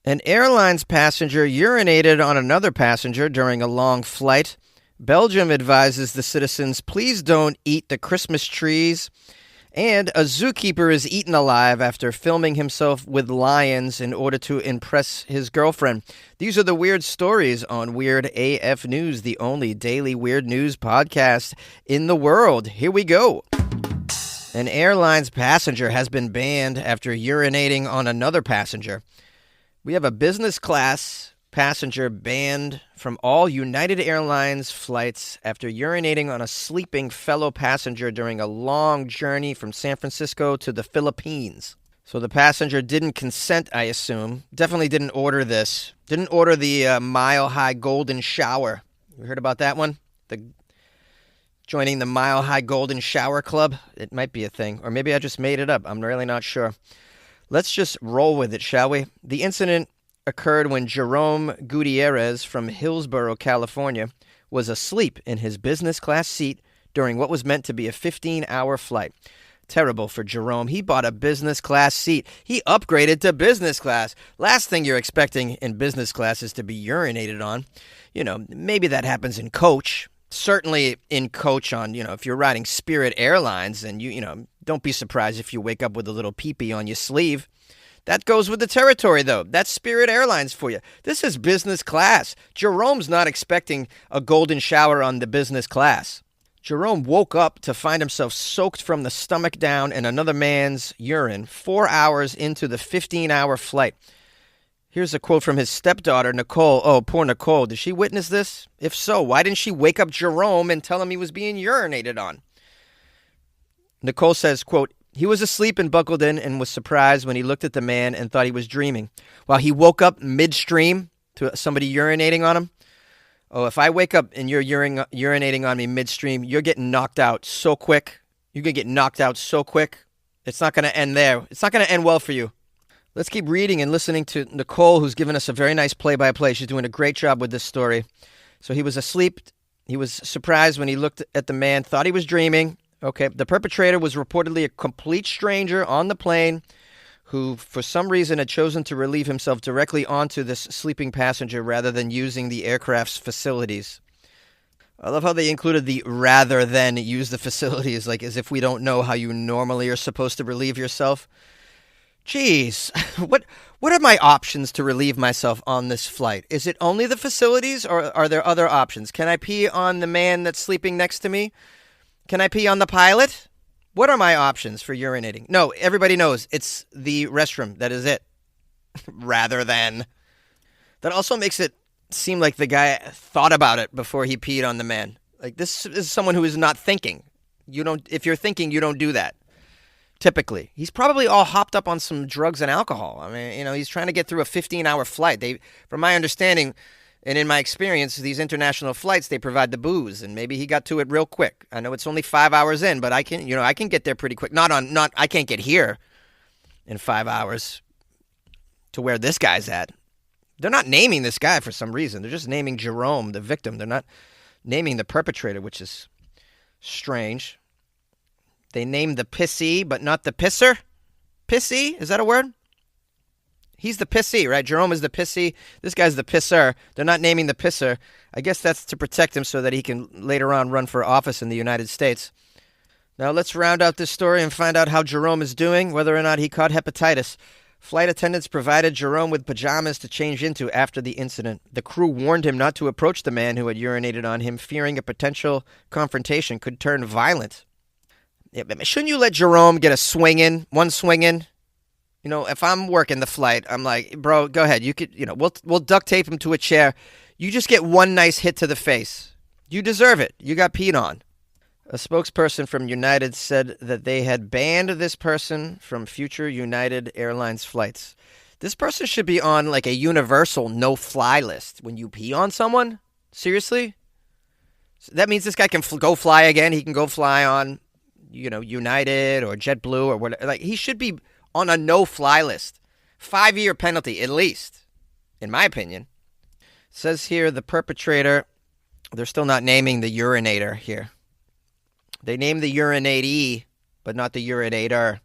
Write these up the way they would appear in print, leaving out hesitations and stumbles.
An airline's passenger urinated on another passenger during a long flight. Belgium advises the citizens, please don't eat the Christmas trees. And a zookeeper is eaten alive after filming himself with lions in order to impress his girlfriend. These are the weird stories on Weird AF News, the only daily weird news podcast in the world. Here we go. An airline's passenger has been banned after urinating on another passenger. We have a business class passenger banned from all United Airlines flights after urinating on a sleeping fellow passenger during a long journey from San Francisco to the Philippines. So the passenger didn't consent, I assume. Definitely didn't order this. Didn't order the Mile High Golden Shower. You heard about that one? Joining the Mile High Golden Shower Club? It might be a thing. Or maybe I just made it up. I'm really not sure. Let's just roll with it, shall we? The incident occurred when Jerome Gutierrez from Hillsborough, California, was asleep in his business class seat during what was meant to be a 15-hour flight. Terrible for Jerome. He bought a business class seat. He upgraded to business class. Last thing you're expecting in business class is to be urinated on. You know, maybe that happens in coach. Certainly in coach on, if you're riding Spirit Airlines and don't be surprised if you wake up with a little pee-pee on your sleeve. That goes with the territory, though. That's Spirit Airlines for you. This is business class. Jerome's not expecting a golden shower on the business class. Jerome woke up to find himself soaked from the stomach down in another man's urine 4 hours into the 15-hour flight. Here's a quote from his stepdaughter, Nicole. Oh, poor Nicole. Did she witness this? If so, why didn't she wake up Jerome and tell him he was being urinated on? Nicole says, quote, he was asleep and buckled in and was surprised when he looked at the man and thought he was dreaming. While he woke up midstream to somebody urinating on him. Oh, if I wake up and you're urinating on me midstream, you're getting knocked out so quick. You're going to get knocked out so quick. It's not going to end there. It's not going to end well for you. Let's keep reading and listening to Nicole, who's given us a very nice play-by-play. She's doing a great job with this story. So he was asleep. He was surprised when he looked at the man, thought he was dreaming. Okay, the perpetrator was reportedly a complete stranger on the plane who, for some reason, had chosen to relieve himself directly onto this sleeping passenger rather than using the aircraft's facilities. I love how they included the rather than use the facilities, like as if we don't know how you normally are supposed to relieve yourself. Jeez, what are my options to relieve myself on this flight? Is it only the facilities or are there other options? Can I pee on the man that's sleeping next to me? Can I pee on the pilot? What are my options for urinating? No, everybody knows it's the restroom. That is it. Rather than. That also makes it seem like the guy thought about it before he peed on the man. Like this is someone who is not thinking. If you're thinking, you don't do that. Typically. He's probably all hopped up on some drugs and alcohol. I mean, he's trying to get through a 15-hour flight. From my understanding and in my experience, these international flights, they provide the booze, and maybe he got to it real quick. I know it's only 5 hours in, but I can get there pretty quick. I can't get here in 5 hours to where this guy's at. They're not naming this guy for some reason. They're just naming Jerome, the victim. They're not naming the perpetrator, which is strange. They named the pissee, but not the pisser. Pissee? Is that a word? He's the pissee, right? Jerome is the pissee. This guy's the pisser. They're not naming the pisser. I guess that's to protect him so that he can later on run for office in the United States. Now let's round out this story and find out how Jerome is doing, whether or not he caught hepatitis. Flight attendants provided Jerome with pajamas to change into after the incident. The crew warned him not to approach the man who had urinated on him, fearing a potential confrontation could turn violent. Yeah, shouldn't you let Jerome get one swing in? If I'm working the flight, I'm like, bro, go ahead. You could, we'll duct tape him to a chair. You just get one nice hit to the face. You deserve it. You got peed on. A spokesperson from United said that they had banned this person from future United Airlines flights. This person should be on like a universal no-fly list. When you pee on someone? Seriously? So that means this guy can go fly again. He can go fly on United or JetBlue or whatever. Like, he should be on a no-fly list. 5-year penalty, at least, in my opinion. It says here the perpetrator, they're still not naming the urinator here. They named the urinatee, but not the urinator.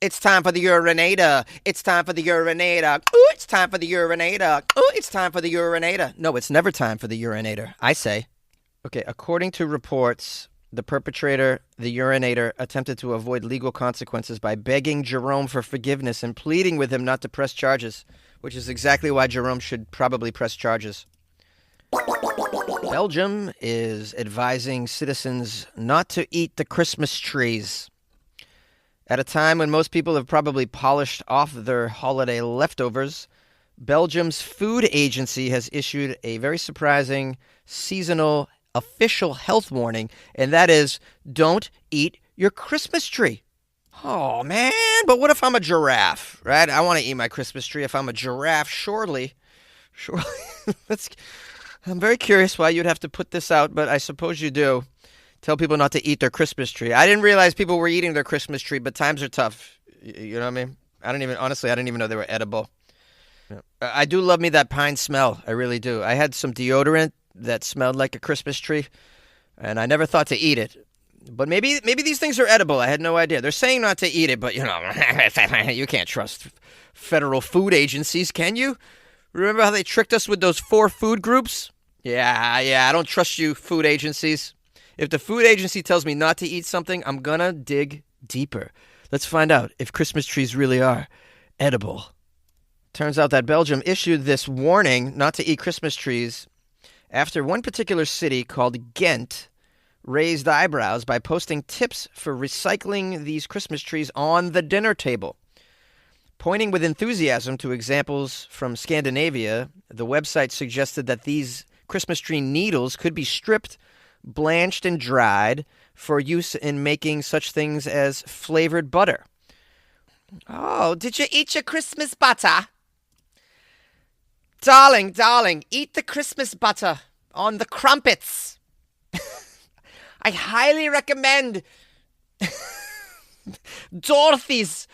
It's time for the urinator. It's time for the urinator. Ooh, it's time for the urinator. Ooh, it's time for the urinator. No, it's never time for the urinator, I say. Okay, according to reports, the perpetrator, the urinator, attempted to avoid legal consequences by begging Jerome for forgiveness and pleading with him not to press charges, which is exactly why Jerome should probably press charges. Belgium is advising citizens not to eat the Christmas trees. At a time when most people have probably polished off their holiday leftovers, Belgium's food agency has issued a very surprising seasonal official health warning, and that is, don't eat your Christmas tree. Oh, man, but what if I'm a giraffe, right? I want to eat my Christmas tree. If I'm a giraffe, surely. I'm very curious why you'd have to put this out, but I suppose you do. Tell people not to eat their Christmas tree. I didn't realize people were eating their Christmas tree, but times are tough. You know what I mean? I didn't even know they were edible. Yeah. I do love me that pine smell. I really do. I had some deodorant that smelled like a Christmas tree, and I never thought to eat it. But maybe these things are edible. I had no idea. They're saying not to eat it, but, you can't trust federal food agencies, can you? Remember how they tricked us with those 4 food groups? Yeah, I don't trust you, food agencies. If the food agency tells me not to eat something, I'm gonna dig deeper. Let's find out if Christmas trees really are edible. Turns out that Belgium issued this warning not to eat Christmas trees after one particular city called Ghent raised eyebrows by posting tips for recycling these Christmas trees on the dinner table. Pointing with enthusiasm to examples from Scandinavia, the website suggested that these Christmas tree needles could be stripped, blanched, and dried for use in making such things as flavored butter. Oh, did you eat your Christmas butter? Darling, eat the Christmas butter on the crumpets. I highly recommend Dorothy's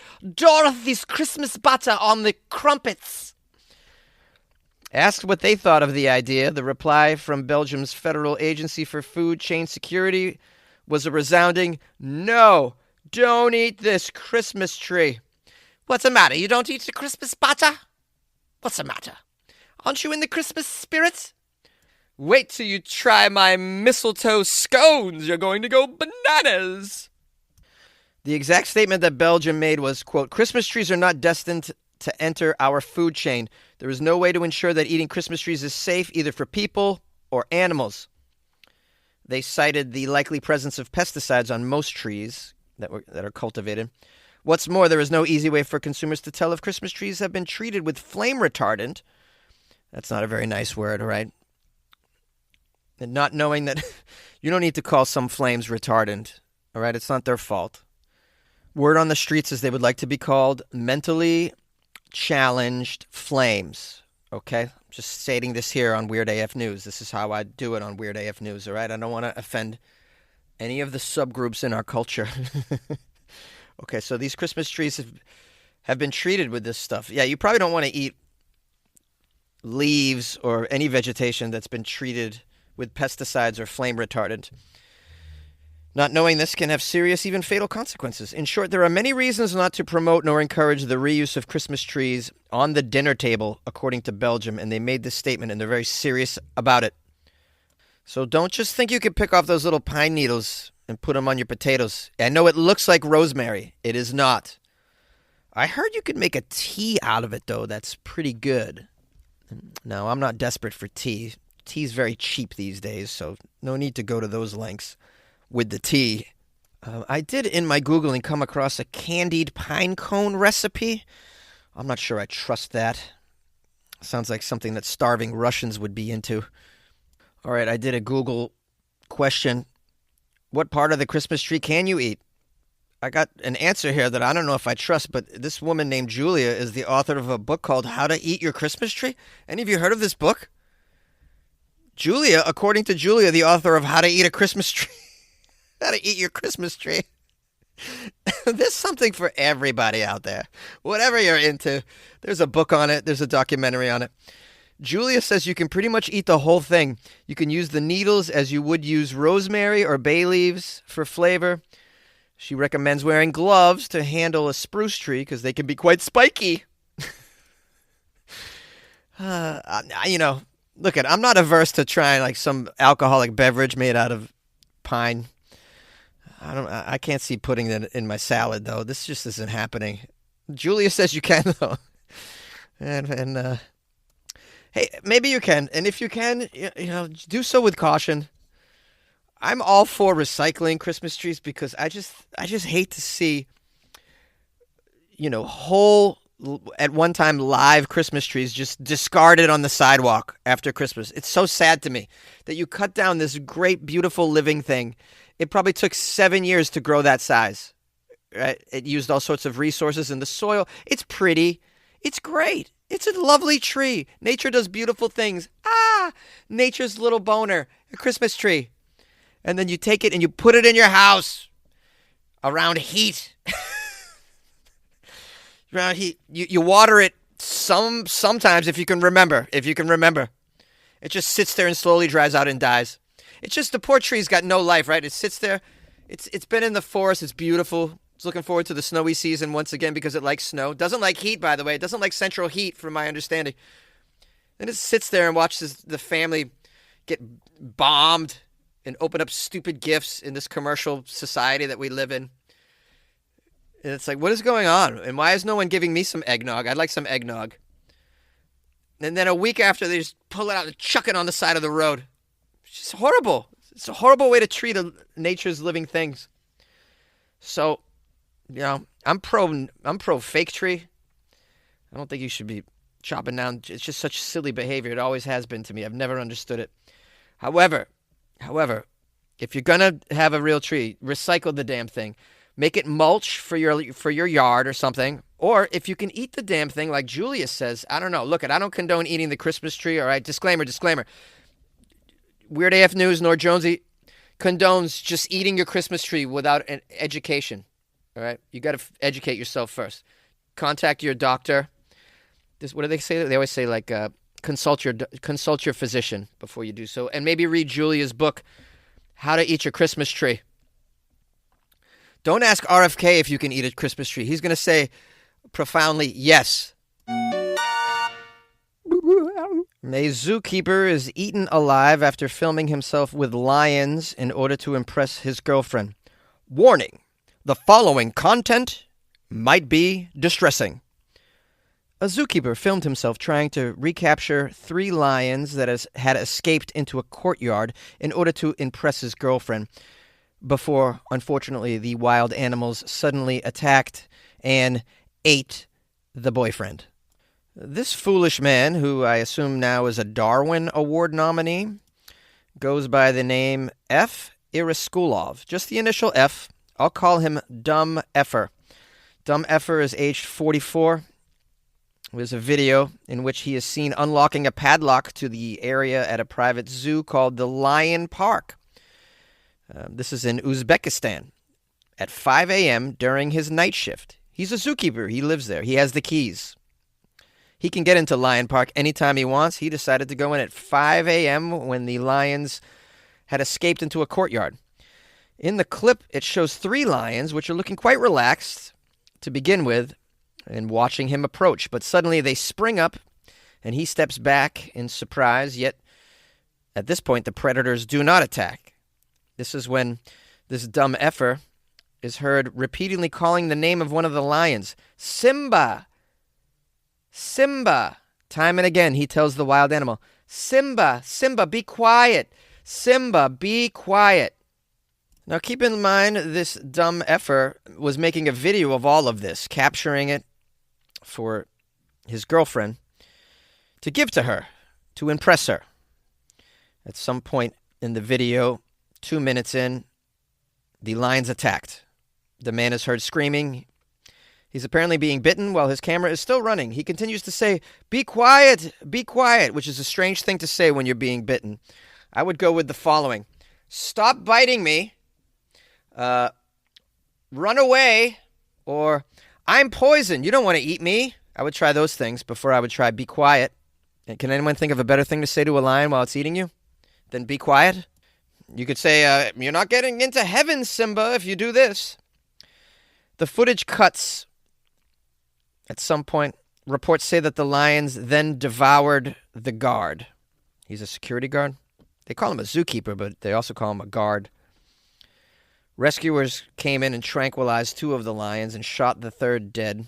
Christmas butter on the crumpets. Asked what they thought of the idea, the reply from Belgium's Federal Agency for Food Chain Security was a resounding, "No, don't eat this Christmas tree." What's the matter? You don't eat the Christmas butter? What's the matter? Aren't you in the Christmas spirit? Wait till you try my mistletoe scones. You're going to go bananas. The exact statement that Belgium made was, quote, "Christmas trees are not destined to enter our food chain. There is no way to ensure that eating Christmas trees is safe either for people or animals." They cited the likely presence of pesticides on most trees that are cultivated. What's more, there is no easy way for consumers to tell if Christmas trees have been treated with flame retardant. That's not a very nice word, right? And not knowing that you don't need to call some flames retardant, all right? It's not their fault. Word on the streets is they would like to be called mentally challenged flames, okay? Just stating this here on Weird AF News. This is how I do it on Weird AF News, all right? I don't want to offend any of the subgroups in our culture. Okay, so these Christmas trees have been treated with this stuff. Yeah, you probably don't want to eat leaves or any vegetation that's been treated with pesticides or flame retardant. Not knowing this can have serious, even fatal consequences. In short, there are many reasons not to promote nor encourage the reuse of Christmas trees on the dinner table, according to Belgium, and they made this statement, and they're very serious about it. So don't just think you can pick off those little pine needles and put them on your potatoes. I know it looks like rosemary. It is not. I heard you could make a tea out of it, though. That's pretty good. No, I'm not desperate for tea. Tea's very cheap these days, so no need to go to those lengths with the tea. I did, in my Googling, come across a candied pine cone recipe. I'm not sure I trust that. Sounds like something that starving Russians would be into. All right, I did a Google question. What part of the Christmas tree can you eat? I got an answer here that I don't know if I trust, but this woman named Julia is the author of a book called How to Eat Your Christmas Tree. Any of you heard of this book? Julia, according to Julia, the author of How to Eat a Christmas Tree. How to Eat Your Christmas Tree. There's something for everybody out there. Whatever you're into, there's a book on it. There's a documentary on it. Julia says you can pretty much eat the whole thing. You can use the needles as you would use rosemary or bay leaves for flavor. She recommends wearing gloves to handle a spruce tree because they can be quite spiky. You know, look I'm not averse to trying like some alcoholic beverage made out of pine. I can't see putting that in my salad though. This just isn't happening. Julia says you can though, and hey, maybe you can, and if you can, you know, do so with caution. I'm all for recycling Christmas trees because I just hate to see, you know, whole at one time live Christmas trees just discarded on the sidewalk after Christmas. It's so sad to me that you cut down this great, beautiful living thing. It probably took 7 years to grow that size. Right? It used all sorts of resources in the soil. It's pretty. It's great. It's a lovely tree. Nature does beautiful things. Nature's little boner, a Christmas tree. And then you take it and you put it in your house around heat. Around heat. You water it sometimes if you can remember. It just sits there and slowly dries out and dies. It's just the poor tree's got no life, right? It sits there. It's been in the forest. It's beautiful. It's looking forward to the snowy season once again because it likes snow. Doesn't like heat, by the way. It doesn't like central heat, from my understanding. And it sits there and watches the family get bombed and open up stupid gifts in this commercial society that we live in. And it's like, what is going on? And why is no one giving me some eggnog? I'd like some eggnog. And then a week after, they just pull it out and chuck it on the side of the road. It's just horrible. It's a horrible way to treat nature's living things. So, you know, I'm pro fake tree. I don't think you should be chopping down. It's just such silly behavior. It always has been to me. I've never understood it. However, if you're gonna have a real tree, recycle the damn thing. Make it mulch for your yard or something. Or if you can eat the damn thing, like Julia says, I don't know. Look, I don't condone eating the Christmas tree. All right, disclaimer. Weird AF News nor Jonesy condones just eating your Christmas tree without an education. All right, you got to educate yourself first. Contact your doctor. What do they say? They always say like consult your physician before you do so, and maybe read Julia's book, How to Eat Your Christmas Tree. Don't ask RFK if you can eat a Christmas tree. He's going to say profoundly yes. A zookeeper is eaten alive after filming himself with lions in order to impress his girlfriend. Warning: the following content might be distressing. A zookeeper filmed himself trying to recapture 3 lions that had escaped into a courtyard in order to impress his girlfriend before, unfortunately, the wild animals suddenly attacked and ate the boyfriend. This foolish man, who I assume now is a Darwin Award nominee, goes by the name F. Iriskulov. Just the initial F. I'll call him Dumb Effer. Dumb Effer is aged 44. There's a video in which he is seen unlocking a padlock to the area at a private zoo called the Lion Park. This is in Uzbekistan at 5 a.m. during his night shift. He's a zookeeper. He lives there. He has the keys. He can get into Lion Park anytime he wants. He decided to go in at 5 a.m. when the lions had escaped into a courtyard. In the clip, it shows 3 lions, which are looking quite relaxed to begin with, and watching him approach. But suddenly they spring up, and he steps back in surprise, yet at this point the predators do not attack. This is when this dumb effer is heard repeatedly calling the name of one of the lions. Simba! Simba! Time and again he tells the wild animal, Simba! Simba, be quiet! Simba, be quiet! Now keep in mind this dumb effer was making a video of all of this, capturing it for his girlfriend to give to her, to impress her. At some point in the video, 2 minutes in, the lions attacked. The man is heard screaming. He's apparently being bitten while his camera is still running. He continues to say, be quiet, which is a strange thing to say when you're being bitten. I would go with the following. Stop biting me. Run away. Or, I'm poison. You don't want to eat me. I would try those things before I would try be quiet. And can anyone think of a better thing to say to a lion while it's eating you than be quiet? You could say, you're not getting into heaven, Simba, if you do this. The footage cuts at some point. Reports say that the lions then devoured the guard. He's a security guard. They call him a zookeeper, but they also call him a guard. Rescuers came in and tranquilized 2 of the lions and shot the 3rd dead.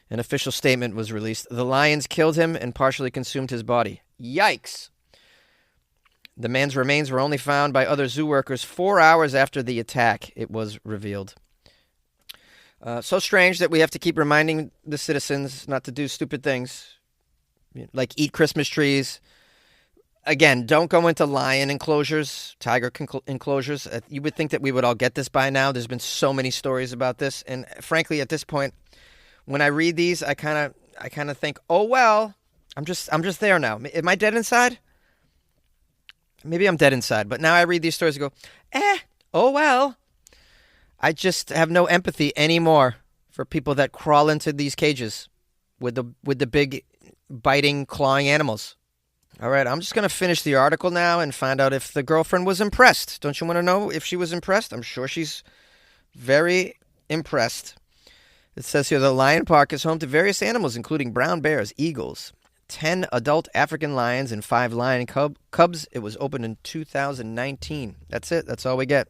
An official statement was released. The lions killed him and partially consumed his body. Yikes! The man's remains were only found by other zoo workers 4 hours after the attack, it was revealed. So strange that we have to keep reminding the citizens not to do stupid things, like eat Christmas trees. Again, don't go into lion enclosures, tiger enclosures. You would think that we would all get this by now. There's been so many stories about this, and frankly, at this point, when I read these, I kind of think, oh well, I'm just there now. Am I dead inside? Maybe I'm dead inside, but now I read these stories and go, oh well. I just have no empathy anymore for people that crawl into these cages with the big biting, clawing animals. All right, I'm just going to finish the article now and find out if the girlfriend was impressed. Don't you want to know if she was impressed? I'm sure she's very impressed. It says here, the lion park is home to various animals, including brown bears, eagles, 10 adult African lions, and 5 lion cubs. It was opened in 2019. That's it. That's all we get.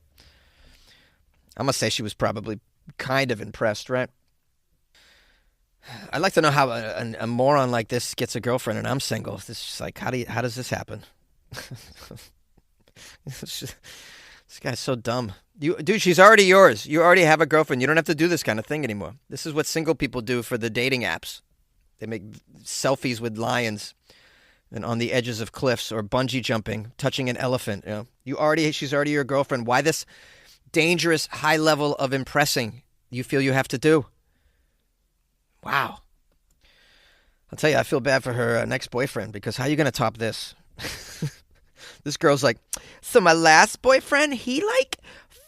I'm going to say she was probably kind of impressed, right? I'd like to know how a moron like this gets a girlfriend and I'm single. This is just like, how does this happen? This guy's so dumb. Dude, she's already yours. You already have a girlfriend. You don't have to do this kind of thing anymore. This is what single people do for the dating apps. They make selfies with lions and on the edges of cliffs, or bungee jumping, touching an elephant. She's already your girlfriend. Why this dangerous high level of impressing you feel you have to do? Wow. I'll tell you, I feel bad for her next boyfriend, because how are you going to top this? This girl's like, so my last boyfriend, he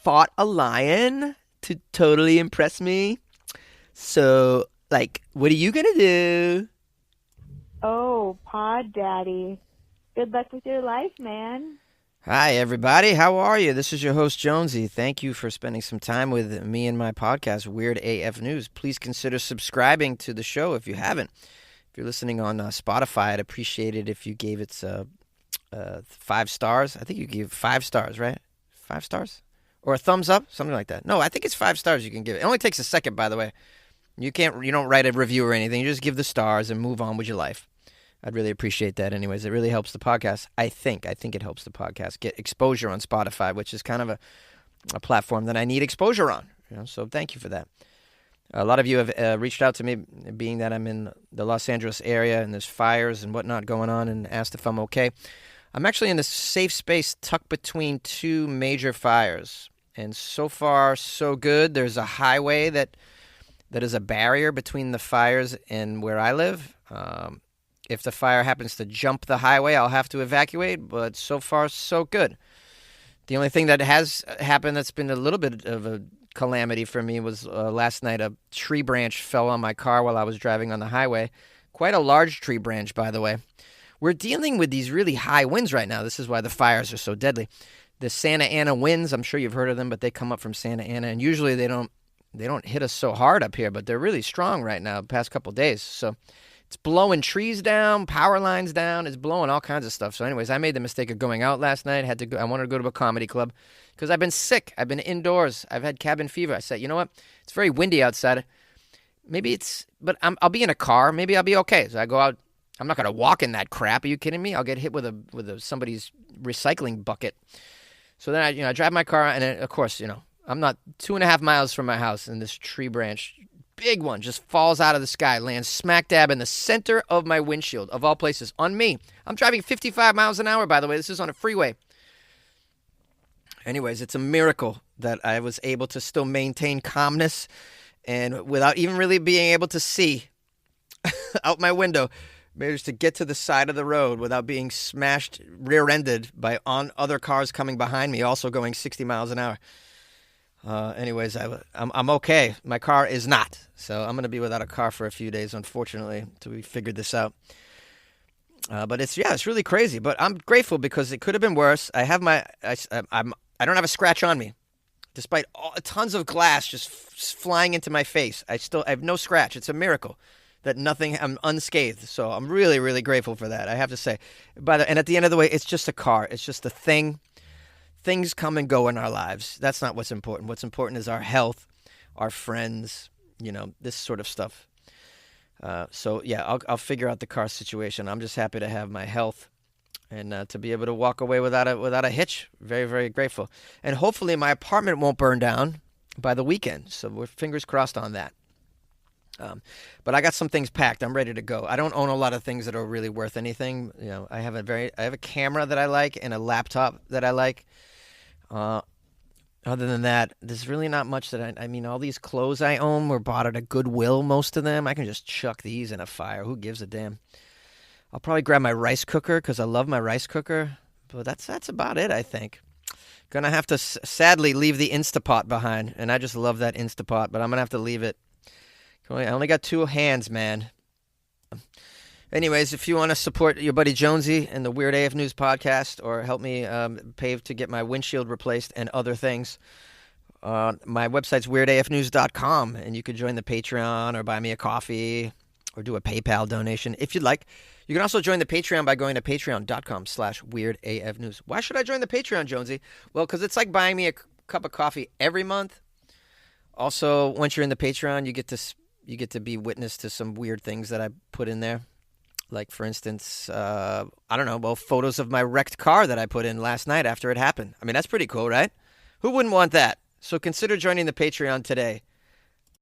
fought a lion to totally impress me. So what are you going to do? Oh, Pod Daddy. Good luck with your life, man. Hi, everybody. How are you? This is your host, Jonesy. Thank you for spending some time with me and my podcast, Weird AF News. Please consider subscribing to the show if you haven't. If you're listening on Spotify, I'd appreciate it if you gave it 5 stars. I think you gave 5 stars, right? 5 stars? Or a thumbs up? Something like that. No, I think it's 5 stars you can give it. It only takes a second, by the way. You don't write a review or anything. You just give the stars and move on with your life. I'd really appreciate that anyways. It really helps the podcast. I think it helps the podcast get exposure on Spotify, which is kind of a platform that I need exposure on. So thank you for that. A lot of you have reached out to me, being that I'm in the Los Angeles area and there's fires and whatnot going on, and asked if I'm okay. I'm actually in this safe space tucked between 2 major fires. And so far, so good. There's a highway that is a barrier between the fires and where I live. If the fire happens to jump the highway, I'll have to evacuate, but so far, so good. The only thing that has happened that's been a little bit of a calamity for me was last night a tree branch fell on my car while I was driving on the highway. Quite a large tree branch, by the way. We're dealing with these really high winds right now. This is why the fires are so deadly. The Santa Ana winds, I'm sure you've heard of them, but they come up from Santa Ana, and usually they don't hit us so hard up here, but they're really strong right now the past couple of days. So it's blowing trees down, power lines down. It's blowing all kinds of stuff. So anyways, I made the mistake of going out last night. I wanted to go to a comedy club because I've been sick. I've been indoors. I've had cabin fever. I said, you know what? It's very windy outside. But I'll be in a car. Maybe I'll be okay. So I go out. I'm not going to walk in that crap. Are you kidding me? I'll get hit with somebody's recycling bucket. So then I drive my car, and of course, I'm not 2.5 miles from my house, and this tree branch, big one, just falls out of the sky, lands smack dab in the center of my windshield, of all places, on me. I'm driving 55 miles an hour, by the way. This is on a freeway. Anyways, it's a miracle that I was able to still maintain calmness and without even really being able to see out my window, managed to get to the side of the road without being smashed, rear-ended by other cars coming behind me, also going 60 miles an hour. Anyways, I'm okay. My car is not. So I'm going to be without a car for a few days, unfortunately, until we figured this out. But it's really crazy. But I'm grateful because it could have been worse. I don't have a scratch on me. Despite tons of glass just flying into my face, I have no scratch. It's a miracle that I'm unscathed. So I'm really, really grateful for that. I have to say. And at the end of the way, it's just a car. It's just a thing. Things come and go in our lives. That's not what's important. What's important is our health, our friends, this sort of stuff. So yeah, I'll figure out the car situation. I'm just happy to have my health and to be able to walk away without a hitch. Very, very grateful. And hopefully my apartment won't burn down by the weekend. So we're fingers crossed on that. But I got some things packed. I'm ready to go. I don't own a lot of things that are really worth anything. I have a camera that I like and a laptop that I like. Other than that, there's really not much that I mean, all these clothes I own were bought at a Goodwill, most of them. I can just chuck these in a fire. Who gives a damn? I'll probably grab my rice cooker because I love my rice cooker. But that's about it, I think. Gonna have to sadly leave the Instapot behind. And I just love that Instapot, but I'm gonna have to leave it. I only got 2 hands, man. Anyways, if you want to support your buddy Jonesy and the Weird AF News podcast or help me pay to get my windshield replaced and other things, my website's weirdafnews.com, and you can join the Patreon or buy me a coffee or do a PayPal donation if you'd like. You can also join the Patreon by going to patreon.com/weirdafnews. Why should I join the Patreon, Jonesy? Well, because it's like buying me a cup of coffee every month. Also, once you're in the Patreon, you get to be witness to some weird things that I put in there. Like, for instance, I don't know, photos of my wrecked car that I put in last night after it happened. I mean, that's pretty cool, right? Who wouldn't want that? So consider joining the Patreon today.